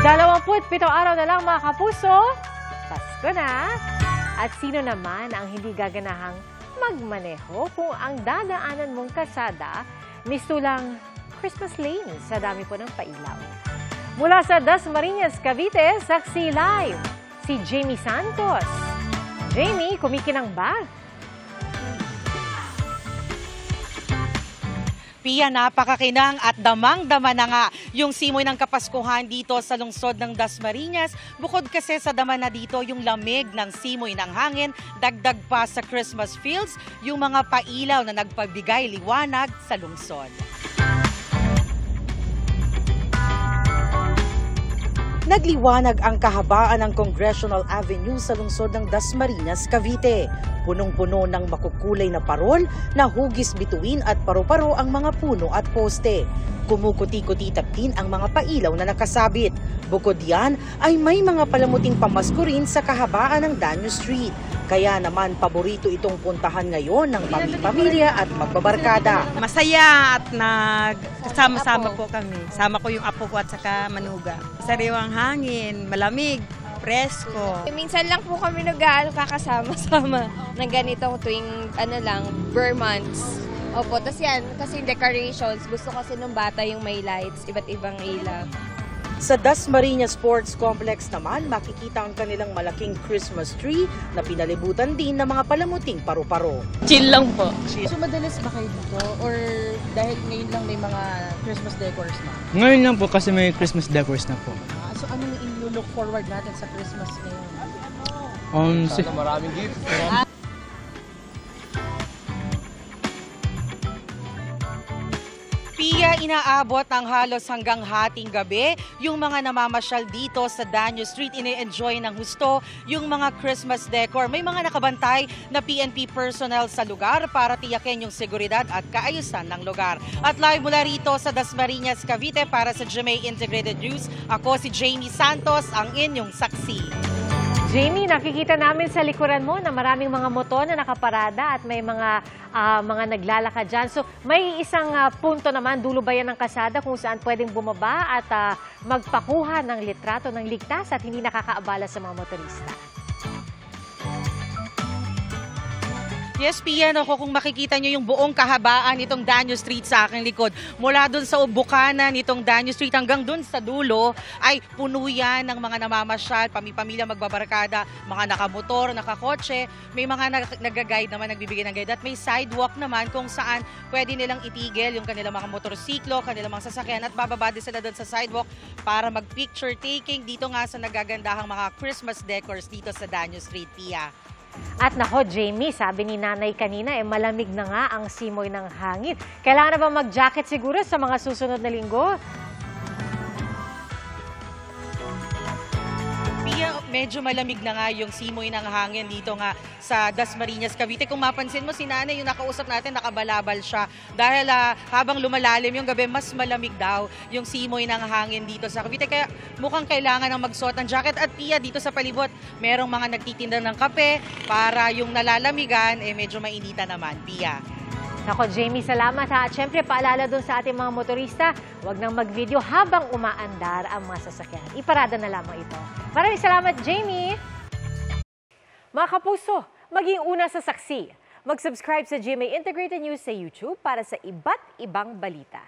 27 araw na lang mga kapuso, Pasko na. At sino naman ang hindi gaganahang magmaneho kung ang dadaanan mong kasada mistulang Christmas lane sa dami po ng pailaw. Mula sa Dasmariñas, Cavite, saksi live si Jamie Santos. Jamie, kumikinang ba? Pia, napakakinang at damang-dama na nga yung simoy ng Kapaskuhan dito sa lungsod ng Dasmariñas. Bukod kasi sa dama na dito, yung lamig ng simoy ng hangin, dagdag pa sa Christmas fields, yung mga pailaw na nagpabigay liwanag sa lungsod. Nagliwanag ang kahabaan ng Congressional Avenue sa lungsod ng Dasmariñas, Cavite. Punong-puno ng makukulay na parol na hugis bituin at paru-paro ang mga puno at poste. Kumukuti-kuti din ang mga pailaw na nakasabit. Bukod yan ay may mga palamuting pamasko rin sa kahabaan ng Danyo Street. Kaya naman paborito itong puntahan ngayon ng pamilya at magbabarkada. Masaya at nagsama-sama po kami. Sama ko yung apo ko at saka manuga. Sariwang hangin, malamig, presko. Minsan lang po kami kakasama-sama ng ganitong tuwing Burr months. Opo, tas yan, kasi decorations, gusto kasi nung bata yung may lights, iba't ibang ilaw. Sa Dasmariñas Sports Complex naman, makikita ang kanilang malaking Christmas tree na pinalibutan din ng mga palamuting paru-paro. Chill lang po. So madalas ba kayo dito? Or dahil ngayon lang may mga Christmas decors na? Ngayon lang po kasi may Christmas decors na po. So anong in-look forward natin sa Christmas ngayon? Sana maraming gift. Pia, inaabot ang halos hanggang hating gabi yung mga namamasyal dito sa Danyo Street. Ine-enjoy ng husto yung mga Christmas decor. May mga nakabantay na PNP personnel sa lugar para tiyakin yung seguridad at kaayusan ng lugar. At live mula rito sa Dasmariñas, Cavite para sa GMA Integrated News, ako si Jamie Santos, ang inyong saksi. Jamie, nakikita namin sa likuran mo na maraming mga motor na nakaparada at may mga naglalakad dyan. So may isang punto naman, dulo ba yan ng kasada kung saan pwedeng bumaba at magpakuha ng litrato ng ligtas at hindi nakakaabala sa mga motorista. Yes, Pia, kung makikita nyo yung buong kahabaan nitong Danyo Street sa aking likod, mula dun sa bukana nitong Danyo Street hanggang dun sa dulo, ay puno yan ng mga namamasyal, pamilya magbabarkada, mga nakamotor, nakakotse, may mga nag-guide naman, nagbibigay ng guide, at may sidewalk naman kung saan pwede nilang itigil yung kanilang mga motorsiklo, kanilang mga sasakyan, at bababa din sila dun sa sidewalk para mag-picture taking dito nga sa nagagandahang mga Christmas decors dito sa Danyo Street, Pia. At nako, Jamie, sabi ni nanay kanina, malamig na nga ang simoy ng hangin. Kailangan na ba mag-jacket siguro sa mga susunod na linggo? Pia, medyo malamig na nga yung simoy ng hangin dito nga sa Dasmariñas, Cavite. Kung mapansin mo, si nanay yung nakausap natin, nakabalabal siya. Dahil habang lumalalim yung gabi, mas malamig daw yung simoy ng hangin dito sa Cavite. Kaya mukhang kailangan ng magsuot ng jacket. At Pia, dito sa palibot, merong mga nagtitinda ng kape para yung nalalamigan, medyo mainita naman, Pia. Nako, Jamie, salamat ha. At syempre, paalala dun sa ating mga motorista, huwag nang mag-video habang umaandar ang mga sasakyan. Iparada na lamang ito. Maraming salamat, Jamie! Mga kapuso, maging una sa saksi. Mag-subscribe sa GMA Integrated News sa YouTube para sa iba't ibang balita.